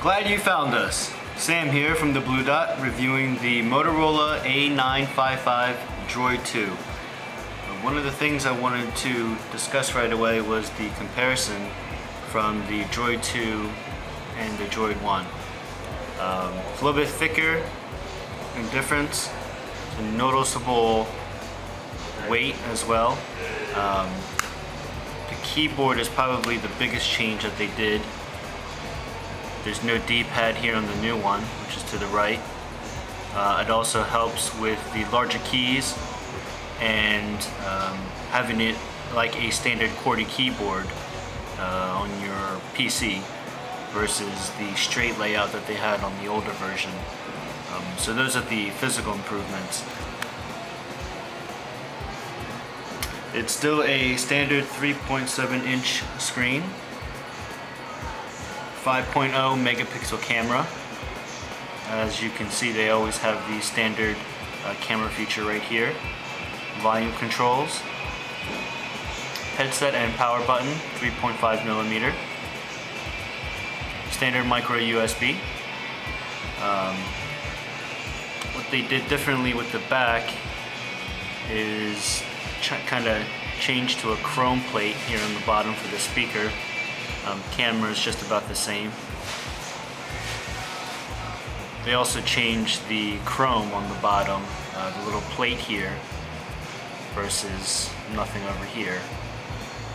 Glad you found us. Sam here from the Blue Dot reviewing the Motorola A955 Droid 2. One of the things I wanted to discuss right away was the comparison from the Droid 2 and the Droid 1. It's a little bit thicker in difference, a noticeable weight as well. The keyboard is probably the biggest change that they did. There's no D-pad here on the new one, which is to the right. It also helps with the larger keys and having it like a standard QWERTY keyboard on your PC versus the straight layout that they had on the older version. So those are the physical improvements. It's still a standard 3.7-inch screen, 5.0 megapixel camera. As you can see, they always have the standard camera feature right here. Volume controls, headset and power button, 3.5mm. Standard micro USB. What they did differently with the back is kind of changed to a chrome plate here on the bottom for the speaker. Camera is just about the same. They also changed the chrome on the bottom, the little plate here, versus nothing over here.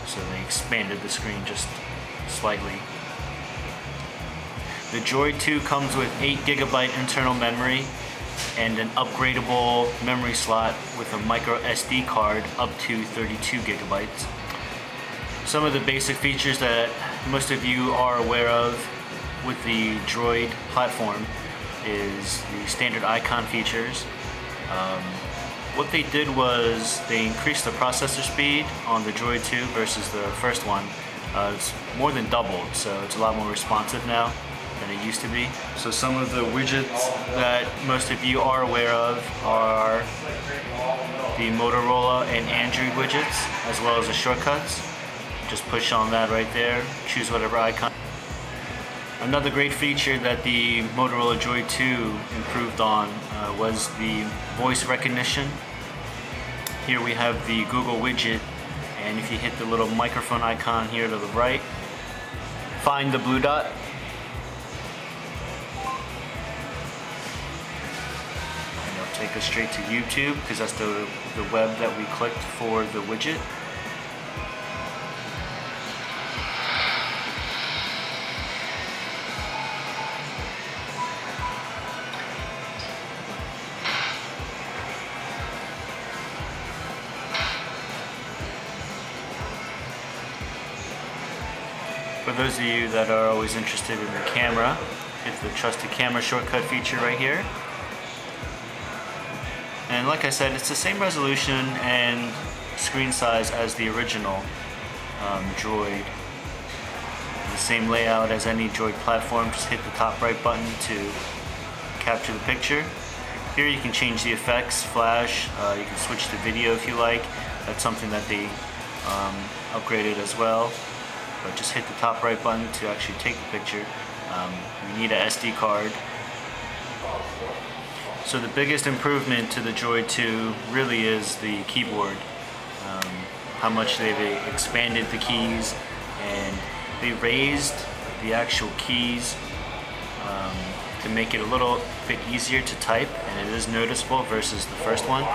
So they expanded the screen just slightly. The Droid 2 comes with 8GB internal memory and an upgradable memory slot with a micro SD card up to 32GB. Some of the basic features that most of you are aware of with the Droid platform is the standard icon features. What they did was they increased the processor speed on the Droid 2 versus the first one. It's more than doubled, so it's a lot more responsive now than it used to be. So some of the widgets that most of you are aware of are the Motorola and Android widgets, as well as the shortcuts. Just push on that right there, choose whatever icon. Another great feature that the Motorola Droid 2 improved on was the voice recognition. Here we have the Google widget, and if you hit the little microphone icon here to the right, find the blue dot. And it'll take us straight to YouTube because that's the web that we clicked for the widget. For those of you that are always interested in the camera, hit the trusted camera shortcut feature right here. And like I said, it's the same resolution and screen size as the original Droid. The same layout as any Droid platform, just hit the top right button to capture the picture. Here you can change the effects, flash, you can switch to video if you like. That's something that they upgraded as well. But just hit the top right button to actually take the picture. You need a SD card. So the biggest improvement to the Droid 2 really is the keyboard. How much they've expanded the keys, and they raised the actual keys to make it a little bit easier to type, and it is noticeable versus the first one.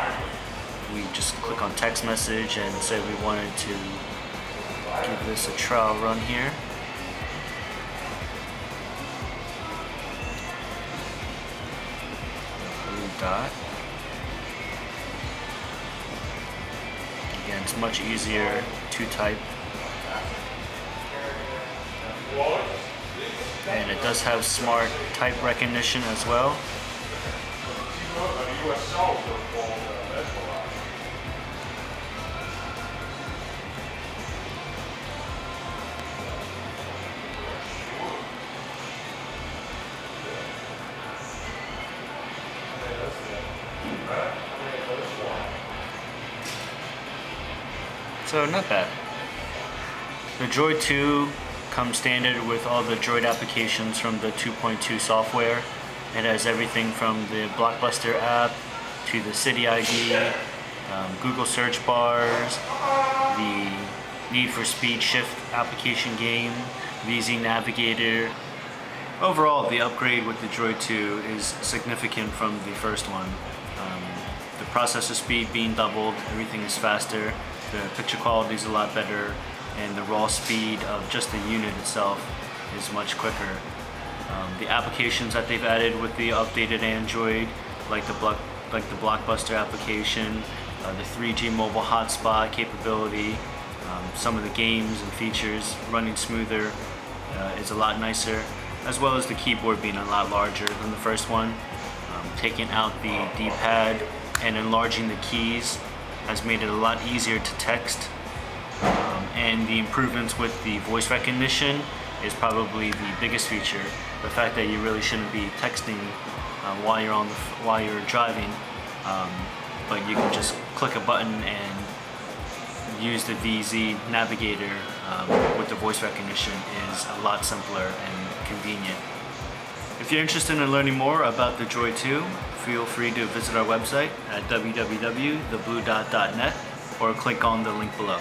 We just click on text message and say we wanted to give this a trial run here. Blue dot. Again, it's much easier to type. And it does have smart type recognition as well. So not bad. The Droid 2 comes standard with all the Droid applications from the 2.2 software. It has everything from the Blockbuster app to the City ID, Google search bars, the Need for Speed Shift application game, VZ Navigator. Overall, the upgrade with the Droid 2 is significant from the first one. The processor speed being doubled, everything is faster, the picture quality is a lot better, and the raw speed of just the unit itself is much quicker. The applications that they've added with the updated Android, like the Blockbuster application, the 3G mobile hotspot capability, some of the games and features running smoother is a lot nicer, as well as the keyboard being a lot larger than the first one. Taking out the D-pad and enlarging the keys has made it a lot easier to text. And the improvements with the voice recognition is probably the biggest feature. The fact that you really shouldn't be texting while you're driving, but you can just click a button and use the VZ Navigator with the voice recognition is a lot simpler and convenient. If you're interested in learning more about the Droid 2, feel free to visit our website at www.thebluedot.net or click on the link below.